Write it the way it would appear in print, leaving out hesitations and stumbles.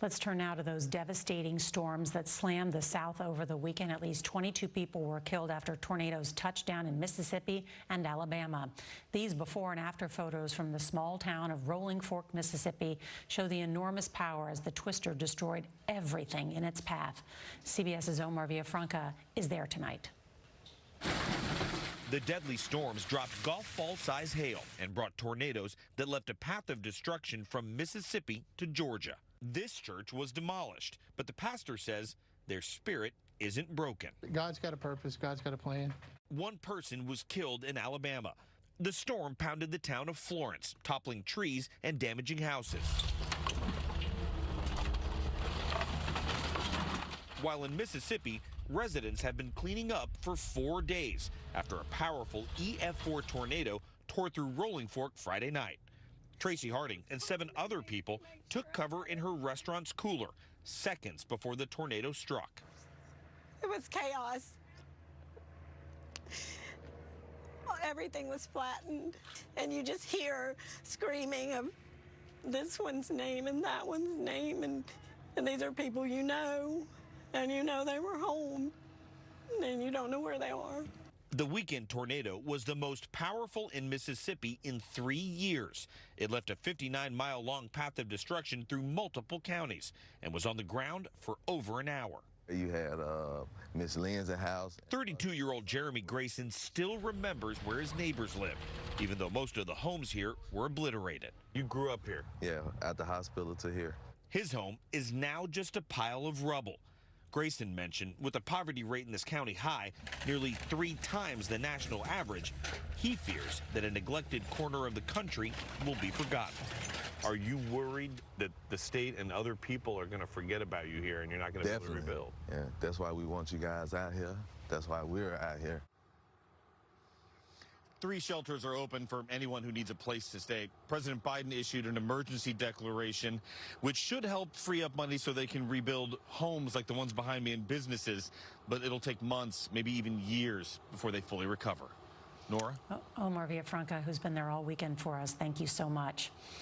Let's turn now to those devastating storms that slammed the South over the weekend. At least 22 people were killed after tornadoes touched down in Mississippi and Alabama. These before and after photos from the small town of Rolling Fork, Mississippi, show the enormous power as the twister destroyed everything in its path. CBS's Omar Villafranca is there tonight. The deadly storms dropped golf ball-size hail and brought tornadoes that left a path of destruction from Mississippi to Georgia. This church was demolished, but the pastor says their spirit isn't broken. God's got a purpose. God's got a plan. One person was killed in Alabama. The storm pounded the town of Florence, toppling trees and damaging houses. While in Mississippi, residents have been cleaning up for 4 days after a powerful EF4 tornado tore through Rolling Fork Friday night. Tracy Harding and 7 other people took cover in her restaurant's cooler seconds before the tornado struck. It was chaos. Everything was flattened, and you just hear screaming of this one's name and that one's name, and these are people you know, and you know they were home, and you don't know where they are. The weekend tornado was the most powerful in Mississippi in 3 years. It left a 59-mile-long path of destruction through multiple counties and was on the ground for over an hour. You had Miss Lynn's house. 32-year-old Jeremy Grayson still remembers where his neighbors lived, even though most of the homes here were obliterated. You grew up here? Yeah, at the hospital to here. His home is now just a pile of rubble. Grayson mentioned, with the poverty rate in this county high, nearly 3 times the national average, he fears that a neglected corner of the country will be forgotten. Are you worried that the state and other people are going to forget about you here and you're not going to be able to rebuild? Yeah, that's why we want you guys out here. That's why we're out here. 3 shelters are open for anyone who needs a place to stay. President Biden issued an emergency declaration, which should help free up money so they can rebuild homes like the ones behind me and businesses, but it'll take months, maybe even years, before they fully recover. Norah? Omar Villafranca, who's been there all weekend for us, thank you so much.